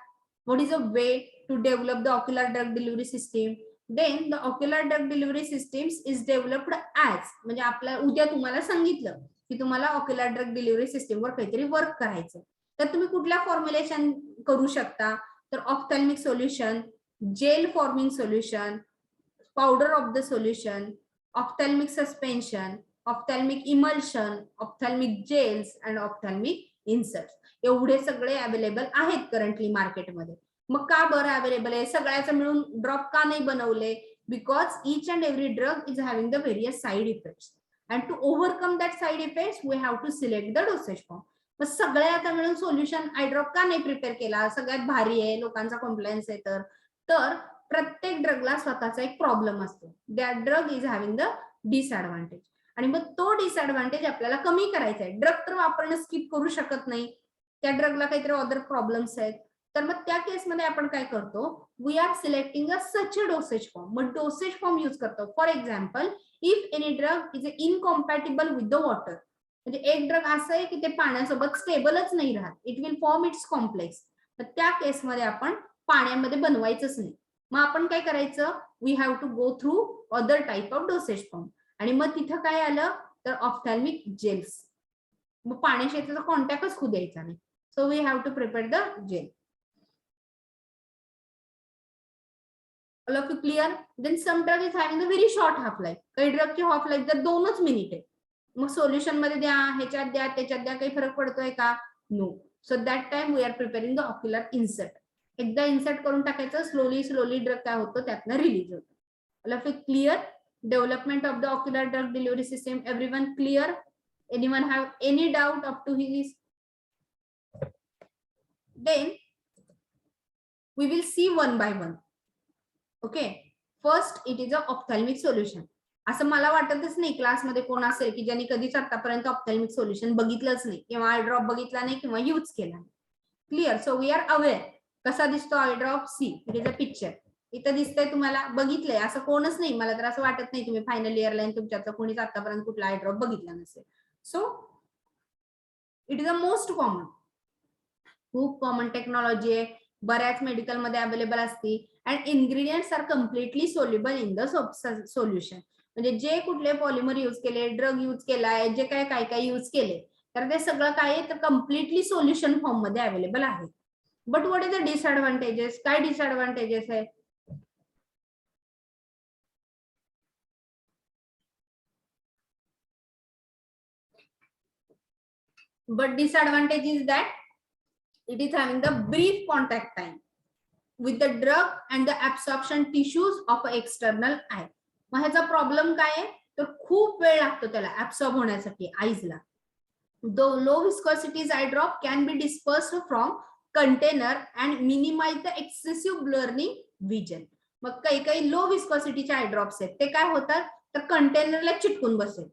what is a way to develop the ocular drug delivery system. Then the ocular drug delivery systems is developed as, म्हणजे आपल्या उद्या तुम्हाला सांगितलं की तुम्हाला ऑक्युलर ड्रग डिलिव्हरी सिस्टीम वर काहीतरी वर्क करायचं, तर तुम्ही कुठल्या फॉर्म्युलेशन करू शकता, तर ophthalmic solution, gel forming solution, powder of the solution, ophthalmic suspension, ophthalmic emulsion, ophthalmic gels and ophthalmic inserts. एवढे सगळे अवेलेबल आहेत करंटली मार्केटमध्ये. मग का बरं अवेलेबल आहे, सगळ्याचं मिळून ड्रॉप का नाही बनवले, because each and every drug is having the various side effects, and to overcome that side effects we have to select the dosage form. मग सगळ्या आता मिळून सोल्युशन आय ड्रॉप का नाही प्रिपेअर केला, सगळ्यात भारी आहे, लोकांचा कॉम्प्लायन्स आहे, तर प्रत्येक ड्रगला स्वतःचा एक प्रॉब्लेम असतो. That drug is having the disadvantage, आणि मग तो डिसएडव्हान्टेज आपल्याला कमी करायचा आहे. ड्रग तर वापरणं स्किप करू शकत नाही, त्या ड्रगला काहीतरी अदर प्रॉब्लेम्स आहेत. तर मग त्या केसमध्ये आपण काय करतो, we are selecting a such a dosage form. मग डोसेज फॉर्म यूज करतो. For example, if any drug is incompatible with the water, म्हणजे एक ड्रग असं आहे की ते पाण्यासोबत स्टेबलच नाही राहत, it will form it's complex, तर त्या केसमध्ये आपण पाण्यामध्ये बनवायचंच नाही. मग आपण काय करायचं, we have to go through other type of dosage form. आणि मग तिथं काय आलं तर ऑप्थॅल्मिक जेल्स. मग पाण्याशी त्याचा कॉन्टॅक्टच होऊ द्यायचा नाही. So we have to prepare the gel. All of you clear? Then some drug is having a very short half life. काही ड्रगची हाफ लाईफ जर 2च मिनिट आहे, मग सोल्युशन मध्ये द्या, ह्याच्यात द्या, त्याच्यात द्या, काही फरक पडतोय का? No. So that time we are preparing the ocular insert. एकदा इन्सर्ट करून टाकायचं, स्लोली ड्रग काय होतो त्यातनं रिलीज होतो. All of you clear? Development of the ocular drug delivery system, everyone clear? Anyone have any doubt up to this? Then we will see one by one. Okay, first it is a ophthalmic solution. असं मला वाटतच नाही क्लासमध्ये कोण असेल की ज्यांनी कधीच आतापर्यंत ऑप्थॅल्मिक सोल्युशन बघितलंच नाही किंवा आय ड्रॉप बघितला नाही किंवा यूज केला नाही. Clear? So we are aware. कसा दिसतो eye drop? See, it is a picture. इथं दिसतंय तुम्हाला, बघितलंय असं कोणच नाही, मला तर असं वाटत नाही तुम्ही फायनल इयरला तुमच्यातलं कोणीच आतापर्यंत कुठला आय ड्रॉप बघितला नसेल. So it is a most common, खूप कॉमन टेक्नॉलॉजी आहे, बऱ्याच मेडिकल मध्ये अवेलेबल असते. And ingredients are completely soluble in the solution. म्हणजे जे कुठले पॉलिमर यूज केले, ड्रग यूज केलाय, जे काय यूज केले, तर ते सगळं काय आहे तर कम्प्लिटली सोल्युशन फॉर्म मध्ये अवेलेबल आहे. But what is the disadvantages? काय डिसएडव्हान्टेजेस आहे? But disadvantage is that it is having the brief contact time with the drug and the absorption tissues of external eye. मग ह्याचा problem काय आहे तर खूप वेळ लागतो त्याला ऍब्सॉर्ब होण्यासाठी आईजला. The low viscosity eye drop can be dispersed from container and minimize the excessive blurring vision. मग काही लो विस्कॉसिटीचे आय ड्रॉप्स आहेत, ते काय होतात तर कंटेनरला चिटकून बसेल,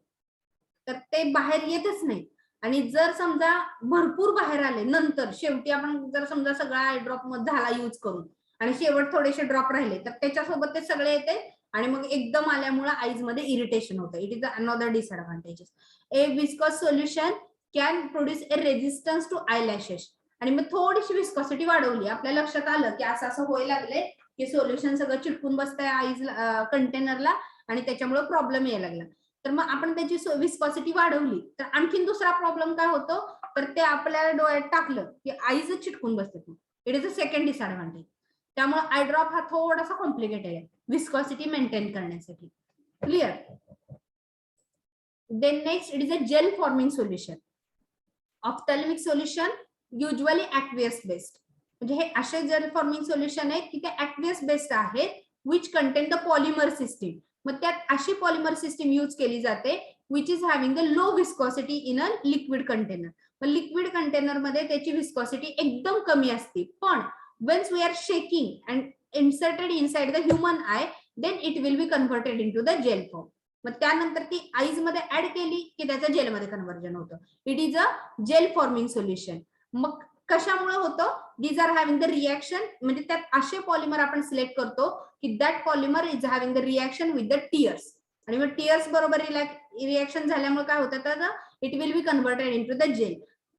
तर ते बाहेर येतच नाही. आणि जर समजा भरपूर बाहेर आले नंतर, शेवटी आपण जर समजा सगळा आय ड्रॉप झाला यूज करून आणि शेवट थोडेसे ड्रॉप राहिले, तर त्याच्यासोबत ते सगळे येते आणि मग एकदम आल्यामुळे आईज मध्ये इरिटेशन होतं. It is another disadvantages. A viscous solution can produce a resistance to eyelashes. आणि मग थोडीशी विस्कॉसिटी वाढवली, आपल्या लक्षात आलं की असं व्हायला लागले की सोल्युशन सगळं चिटकून बसतंय आईज कंटेनरला आणि त्याच्यामुळे प्रॉब्लेम यायला लागला. तर मग आपण त्याची विस्कॉसिटी वाढवली तर आणखीन दुसरा प्रॉब्लेम काय होतो तर ते आपल्याला डोळ्यात टाकलं की आईज चिटकून बसते. It is a second disadvantage. त्यामुळे आय ड्रॉप हा थोडासा कॉम्प्लिकेटेड आहे विस्कॉसिटी मेंटेन करण्यासाठी. Clear? Then next it is a gel forming solution. Ophthalmic solution usually aqueous based, म्हणजे हे असे जेल फॉर्मिंग सोल्युशन आहेत की ते ऍक्वियस बेस्ड आहेत which contain the polymer system. मग त्यात अशी पॉलिमर सिस्टीम यूज केली जाते which is having the low viscosity in a liquid container. पण लिक्विड कंटेनर मध्ये त्याची विस्कॉसिटी एकदम कमी असते, पण once we are shaking and inserted inside the human eye then it will be converted in to the gel form. मग त्यानंतर ती आईज मध्ये ऍड केली की त्याचं जेलमध्ये कन्व्हर्जन होतं. It is a gel forming solution. मग कशामुळे होतं? These are having the reaction, म्हणजे त्यात असे पॉलिमर आपण सिलेक्ट करतो की that polymer is having the reaction with the tears. आणि मग टियर्स बरोबर रिएक्शन झाल्यामुळे काय होतं तर it will be converted in to the gel.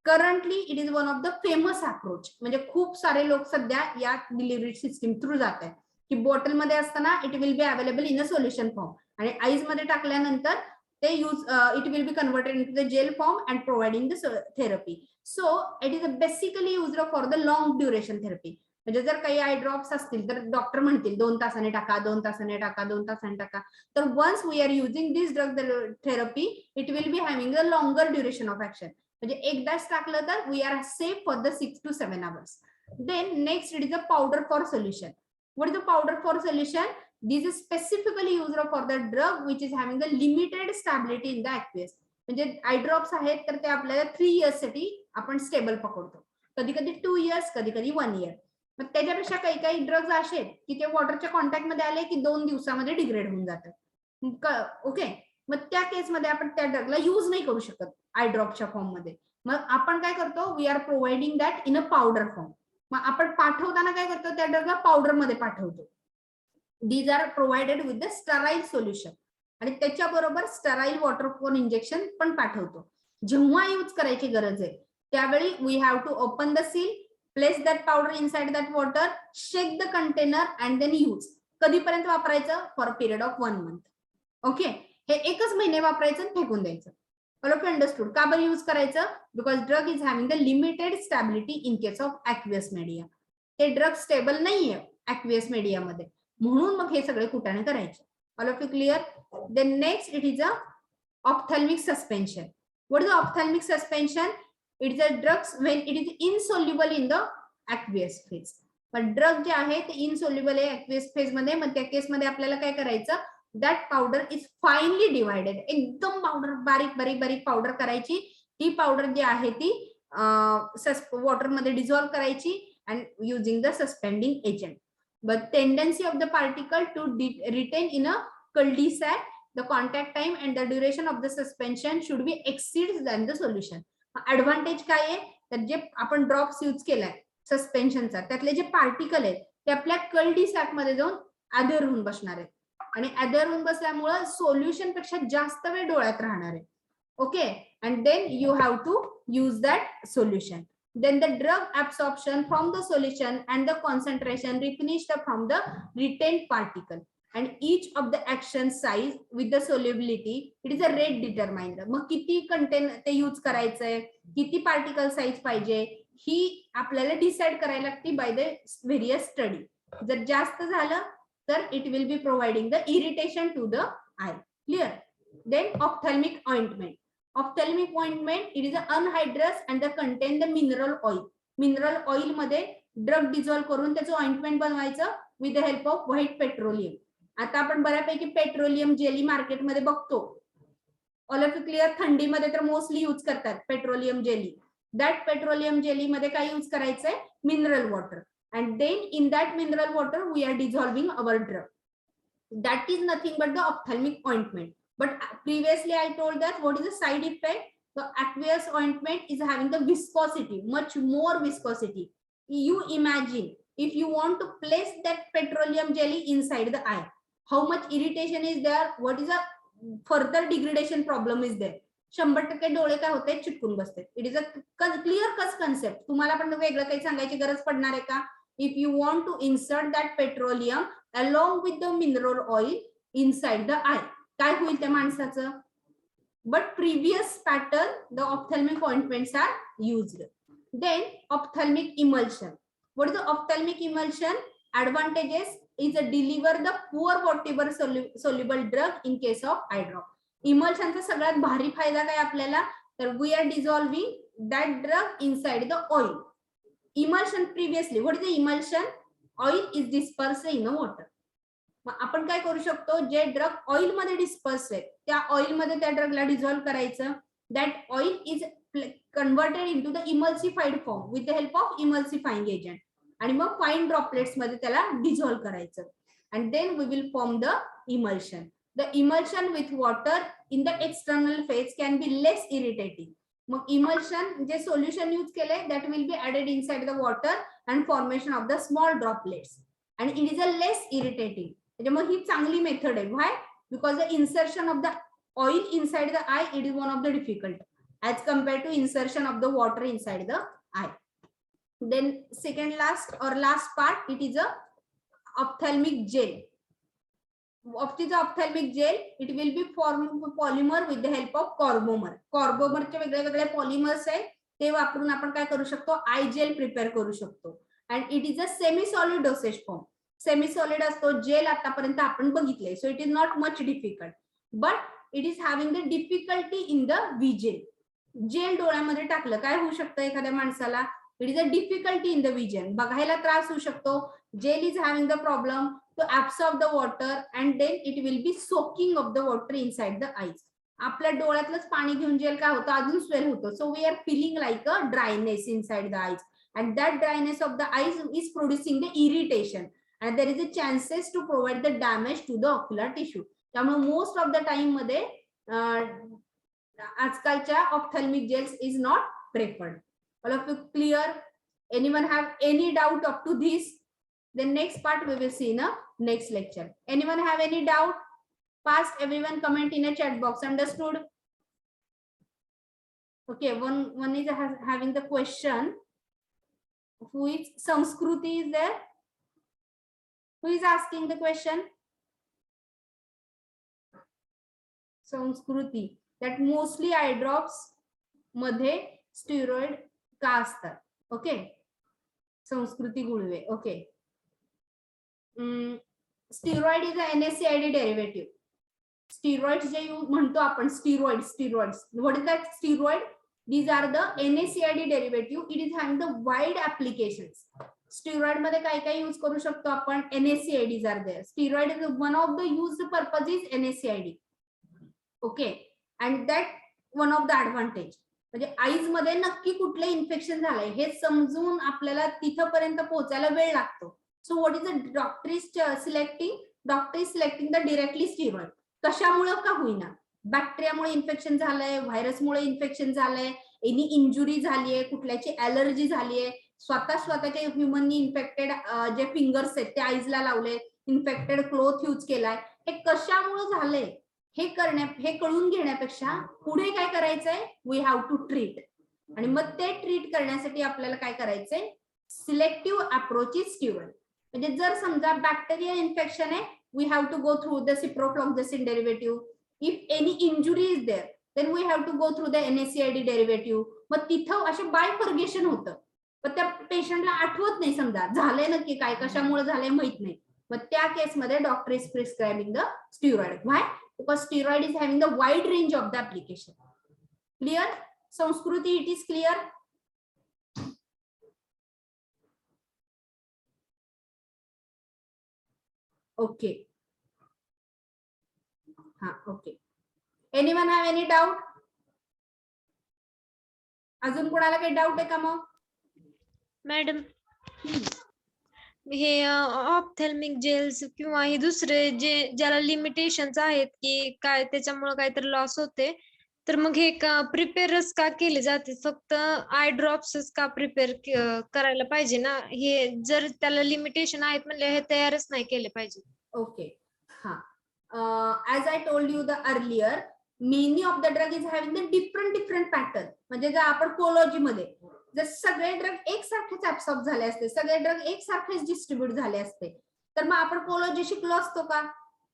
Currently it is one of the famous approach. म्हणजे खूप सारे लोक सध्या या डिलिव्हरी सिस्टीम थ्रू जात आहेत की बॉटलमध्ये असताना it will be available in a solution form आणि आईज मध्ये टाकल्यानंतर ते it will be converted in to the gel form and providing the therapy. So it is basically used for the long duration therapy. म्हणजे जर काही eye drops असतील तर doctor म्हणतील 2 तासाने टाका, 2 तासाने टाका, 2 तासाने टाका. तर once we are using this drug therapy it will be having a longer duration of action. म्हणजे एकदाच टाकलं तर we are safe for the 6 to 7 hours. Then next it is a powder for solution. What is a powder for solution? This is specifically used for the drug which is having the limited stability in the aqueous. म्हणजे I drops आहेत तर ते आपल्याला 3 years साठी आपण stable पकडतो. कधी कधी 2 इयर्स, कधी कधी 1 इयर. मग त्याच्यापेक्षा काही काही ड्रग्ज असे आहेत की ते वॉटरच्या कॉन्टॅक्ट मध्ये आले की 2 दिवसामध्ये डिग्रेड होऊन जातात. ओके, मग त्या केसमध्ये आपण त्या ड्रगला यूज नाही करू शकत आय ड्रॉपच्या फॉर्म मध्ये. मग आपण काय करतो, we are providing that in a powder form. मग आपण पाठवताना काय करतो, त्या ड्रगला पावडर मध्ये पाठवतो. These are provided with the sterile solution. आणि त्याच्याबरोबर स्टराईल वॉटरफॉर्म इंजेक्शन पण पाठवतो. जेव्हा यूज करायची गरज आहे त्यावेळी we have to open the seal, place that powder inside that water, shake the container and then use. कधीपर्यंत वापरायचं, for a period of 1 month. Okay, हे एकच महिने वापरायचं आणि फेकून द्यायचं. All of you understood. का बरं यूज करायचं, because drug is having the limited stability in case of aqueous media. ते ड्रग स्टेबल नाहीये ॲक्वियस मीडियामध्ये, म्हणून मग हे सगळे कुटाणे करायचे. All of you clear. Then next it is a ophthalmic suspension. What is ophthalmic suspension? It is a drugs when it is insoluble in the aqueous phase. पण ड्रग जे आहे ते इनसोल्युबल आहे ॲक्वियस फेज मध्ये. मग त्या केसमध्ये आपल्याला काय करायचं, that powder is finally divided. एकदम पावडर बारीक बारीक बारीक पावडर करायची. ती पावडर जी आहे ती वॉटर मध्ये डिझॉल्व्ह करायची and using the suspending agent. But tendency of the particle to retain in a cul-de-sac, the contact time and the duration of the suspension should be exceeds than the solution. Advantage काय आहे, तर जे आपण drops use केलाय सस्पेन्शनचा, त्यातले जे particle आहेत ते आपल्या कल-डी-सॅक मध्ये जाऊन अधर होऊन बसणार आहेत. आणि अधर होऊन बसल्यामुळे सोल्युशन पेक्षा जास्त वेळ डोळ्यात राहणार आहे. Okay, and then you have to use that solution. Then the drug absorption from the solution and the concentration replenished from the retained particle, and each of the action size with the solubility, it is a rate determined. मग किती content ते use करायचंय, किती particle size पाहिजे, ही आपल्याला decide करायला लागते by the various study. जर जास्त झालं तर it will be providing the irritation to the eye. Clear. Then ophthalmic ointment. Ophthalmic ointment, it is an anhydrous and the contain the mineral oil. Mineral oil मध्ये drug dissolve करून त्याचं ointment बनवायचं with the help of white petroleum. आता आपण बऱ्यापैकी petroleum jelly मार्केटमध्ये बघतो. All of you clear. थंडीमध्ये तर मोस्टली यूज करतात petroleum jelly. That petroleum jelly मध्ये काय यूज करायचंय, mineral water. And then in that mineral water we are dissolving our drug. That is nothing but the ophthalmic ointment. But previously I told that what is the side effect? The aqueous ointment is having the viscosity, much more viscosity. You imagine if you want to place that petroleum jelly inside the eye, how much irritation is there? What is a further degradation problem is there? 100% डोळे काय होते, चिटकून बसते. It is a clear कस concept. तुम्हाला पण वेगळं काही सांगायची गरज पडणार आहे का? If you want to insert that petroleum along with the mineral oil inside the eye, काय होईल त्या माणसाचं? But previous pattern, the ophthalmic ointments are used. Then ophthalmic emulsion. What is the ophthalmic emulsion? Advantages is to deliver the poor water soluble drug in case of eye drop. Emulsion चा सगळ्यात भारी फायदा काय आपल्याला, तर we are dissolving that drug inside the oil. Emulsion previously, what is the emulsion? Oil is dispersed in the water. मग आपण काय करू शकतो, जे ड्रग ऑइल मध्ये डिस्पर्स आहे त्या ऑइल मध्ये त्या ड्रगला डिझॉल्व्ह करायचं. That oil is converted into the emulsified form with the help of emulsifying agent. आणि मग फाईन ड्रॉपलेट्स मध्ये त्याला डिझॉल्व्ह करायचं. And then we will form the emulsion. The emulsion with water in the external phase can be less irritating. मग emulsion जे solution use केले that will be added inside the water and formation of the small droplets. आणि it is a less irritating. त्याच्यामुळे ही चांगली method आहे. Why? Because the insertion of the oil inside the eye it is one of the difficult as compare to insertion of the water inside the eye. Then second last part, it is a ophthalmic gel. Ophthalmic gel it will be form polymer with the help of carbomer. कॉर्बोमरचे वेगळे वेगळे polymers आहेत, ते वापरून आपण काय करू शकतो, आय जेल प्रिपेअर करू शकतो. And it is a semi solid dosage form. Semi solid असतो जेल आतापर्यंत आपण बघितले. So it is not much difficult, but it is having the difficulty in the vision. Gel डोळ्यामध्ये टाकलं काय होऊ शकतं एखाद्या माणसाला, it is a difficulty in the vision. बघायला त्रास होऊ शकतो. Gel is having the problem to absorb the water and then it will be soaking of the water inside the eyes. आपल्या डोळ्यातलंच पाणी घेऊन जेल काय होतं, अजून स्वेल होतं. So we are feeling like a dryness inside the eyes, and that dryness of the eyes is producing the irritation, and there is a chances to provide the damage to the ocular tissue. त्यामुळे most of the time मध्ये आजकालच्या ophthalmic gels is not preferred. All of you clear? Anyone have any doubt up to this? Then next part we will see in a next lecture. Anyone have any doubt? Fast, everyone comment in a chat box. Understood? Okay, one is having the question. Who is Sanskruti is there? Who is asking the question? Sanskruti. That mostly eye drops मध्ये steroid का असतात? Okay. Sanskruti Gulve. Okay. Steroid is a NSAID derivative. Steroids जे म्हणतो आपण, steroids. What is that steroid? These are the NSAID derivative. It is having the wide applications. Steroid मध्ये काय काय use करू शकतो आपण? NSAIDs are there. Steroid is one of the used purpose is NSAID. Okay, and that one of the advantage. म्हणजे eyes मध्ये नक्की कुठले इन्फेक्शन झालंय हे समजून आपल्याला तिथपर्यंत पोहोचायला वेळ लागतो. So what is the doctor is selecting? Doctor is selecting the directly steroid. कशामुळे का होईना? बॅक्टेरियामुळे इन्फेक्शन झालंय, व्हायरसमुळे इन्फेक्शन झालंय, एनी इंजुरी झालीये, कुठल्याची ॲलर्जी झालीये, स्वतःच्या ह्युमननी इन्फेक्टेड जे फिंगर्स आहेत ते आईजला लावले, इन्फेक्टेड क्लोथ यूज केलाय, हे कशामुळे झालंय हे कळून घेण्यापेक्षा पुढे काय करायचंय? We have to treat. आणि मग ते ट्रीट करण्यासाठी आपल्याला काय करायचंय? Selective approach is steroid. म्हणजे जर समजा बॅक्टेरिया इन्फेक्शन आहे, we have to go through the ciprofloxacin derivative. If any injury is there, then we have to go through the NSAID derivative. मग तिथं असे बायफर्गेशन होतं, पण त्या पेशंटला आठवत नाही समजा झालंय नक्की काय, कशामुळे झालंय माहित नाही. मग त्या केसमध्ये doctor is prescribing the steroid. Why? Because steroid is having the wide range of the application. Clear? Sanskruti, it is clear? Okay. हा, okay. Anyone have any doubt? अजून कोणाला काही डाऊट आहे का? मग मॅडम, हे ऑप्थॅल्मिक जेल्स किंवा हे दुसरे जे ज्याला लिमिटेशन्स आहेत की काय त्याच्यामुळे काहीतरी लॉस होते, तर मग हे प्रिपेअरच का केले जाते? फक्त आय ड्रॉप्सच का प्रिपेअर करायला पाहिजे ना? हे जर त्याला लिमिटेशन आहेत म्हणजे हे तयारच नाही केले पाहिजे. ओके. हा, as I told you the earlier, many of the drug is having the different pattern. म्हणजे जर आपण कोलॉजी मध्ये जर सगळे ड्रग एकसारखेच ऍब्सॉर्ब झाले असते, सगळे ड्रग एकसारखेच डिस्ट्रीब्यूट झाले असते, तर मग आपण कोलॉजी शिकलो असतो का?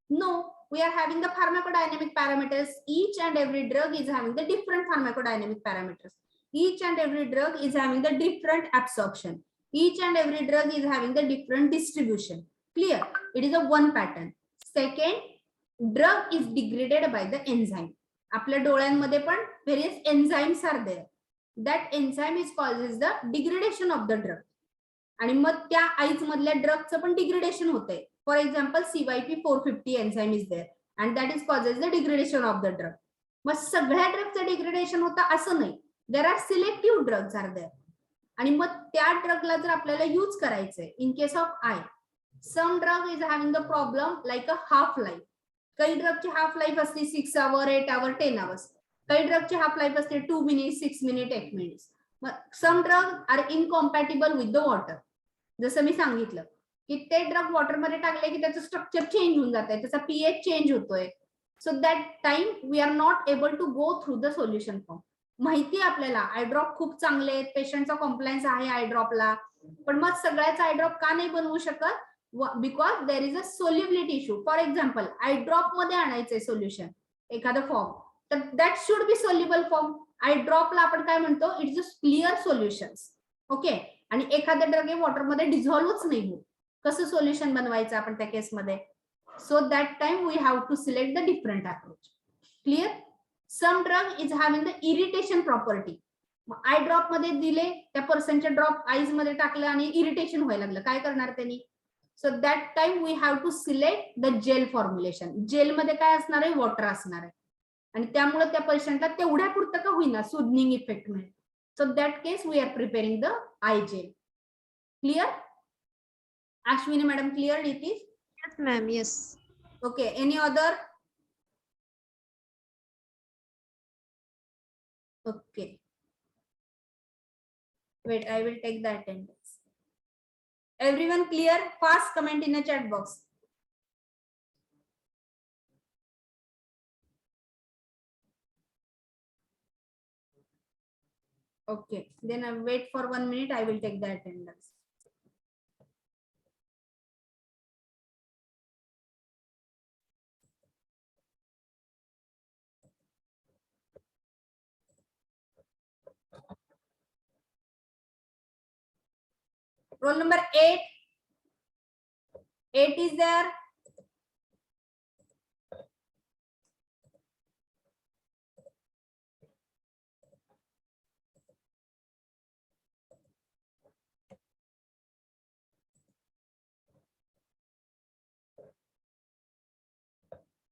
No. We are having the pharmacodynamic parameters. Each and every drug is having the different pharmacodynamic parameters. Each and every drug is having the different absorption. Each and every drug is having the different distribution. Clear? It is a one pattern. Second, drug is degraded by the enzyme. आपल्या डोळ्यांमध्ये पण various enzymes are there. That enzyme is causes the degradation of the drug. आणि मग त्या eyes मधल्या ड्रगचं पण degradation होतंय. For example, CYP450 enzyme is there and that is causes the degradation of the drug. मग सगळ्या ड्रगचं डिग्रेडेशन होतं असं नाही. There are selective drugs are there. आणि मग त्या ड्रगला जर आपल्याला यूज करायचंय in case of I, some drug is having the problem like a half life. काही ड्रगची हाफ लाईफ असते 6 hours, 8 hours, 10 hours. काही ड्रगची हाफ लाईफ असते 2 minutes, 6 minutes, 8 minutes. Some drugs are incompatible with the water. जसं मी सांगितलं की ते drug water मध्ये टाकले की त्याचं स्ट्रक्चर चेंज होऊन जात आहे, त्याचा pH चेंज होतोय. So that time we are not able to go through the solution form. माहिती आपल्याला आय ड्रॉप खूप चांगले आहेत, पेशंटचा कॉम्प्लायन्स आहे आय ड्रॉपला, पण मग सगळ्याच आय ड्रॉप का नाही बनवू शकत? Because there is a solubility issue. For example, eye drop मध्ये आणायचंय सोल्युशन एखादं फॉर्म, तर that should be soluble form. Eye ड्रॉपला आपण काय म्हणतो? It's a clear solutions. Okay. आणि एखाद्या ड्रग हे वॉटरमध्ये डिझॉल्व्हच नाही होत, कसं सोल्युशन बनवायचं आपण त्या केसमध्ये? So that time we have to select the different approach. Clear? Some drug is having the irritation property. Eye drop मध्ये दिले, त्या पर्सनचे ड्रॉप आईज मध्ये टाकलं आणि इरिटेशन व्हायला लागलं, काय करणार त्यांनी? So that time we have to select the gel formulation. Gel मध्ये काय असणार आहे? वॉटर असणार आहे. आणि त्यामुळे त्या पेशंटला तेवढ्या पुरतं का होईना सुदनिंग इफेक्ट मिळेल. So that case we are preparing the eye gel. Clear? Ashwini madam, clear it is? Yes ma'am, yes. Okay, any other? Okay, wait, I will take the attendance. Everyone clear? Fast comment in the chat box. Okay, then I wait for 1 minute. I will take the attendance. Roll number 8. 8 is there.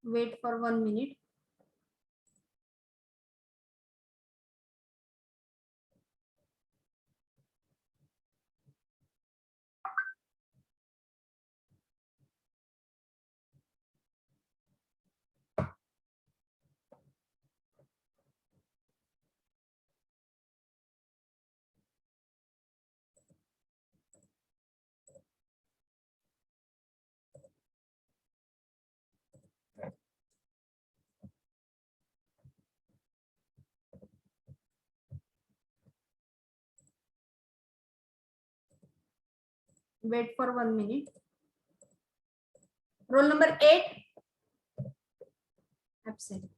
Wait for 1 minute. Wait for 1 minute. Roll number 8. Absent.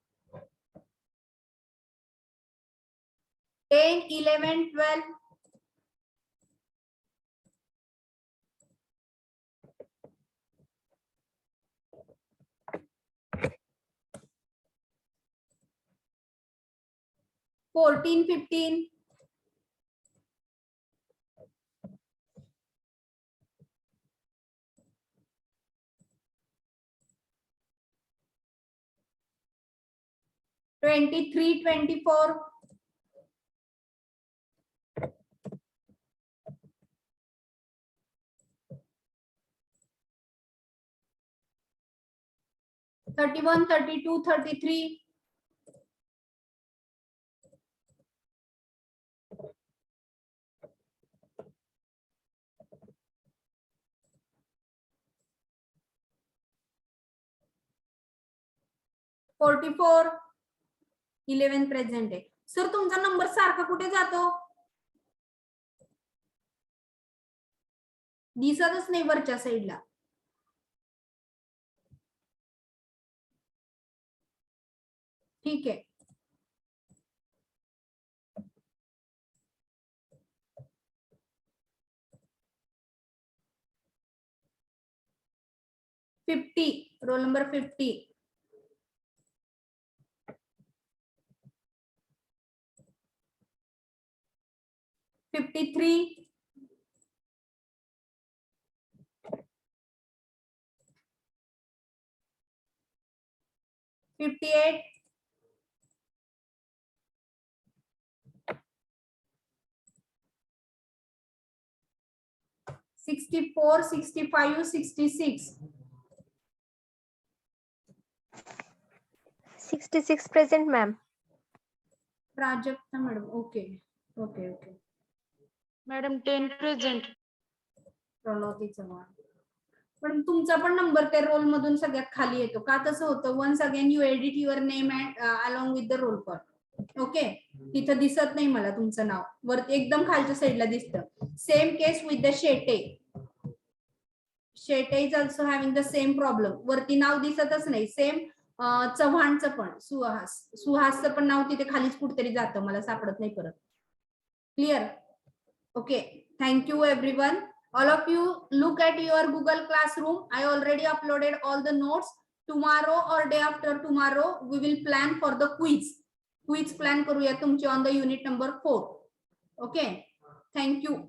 10, 11, 12. Fourteen, 15. 23, 24. 31, 32, 33. 44. 11 present आहे. Sir तुमचा number सारखा कुठे जातो? दिसतच नाही वरच्या साईडला. ठीक आहे. Fifty. Roll number 50. 53. 58. 64, 65, 66. 66 present, ma'am. Prajakta madam. Okay okay okay. Madam 10 present. Pranavati Chavan. पण तुमचा पण नंबर त्या रोल मधून सगळ्यात खाली येतो का? तसं होतं. Once again you edit your name and along with the roll call. Okay, तिथं दिसत नाही मला तुमचं नाव. वरती एकदम खालच्या साईडला दिसतं. Same case with the Shete. Shete is also having the same problem. वरती नाव दिसतच नाही. सेम चव्हाणचं पण, सुहासचं पण नाव तिथे खालीच कुठेतरी जातं, मला सापडत नाही परत. Clear? Okay, thank you everyone. All of you look at your Google Classroom. I already uploaded all the notes. Tomorrow or day after tomorrow we will plan for the quiz. Quiz plan करूया तुमची on the unit number 4. Okay, thank you.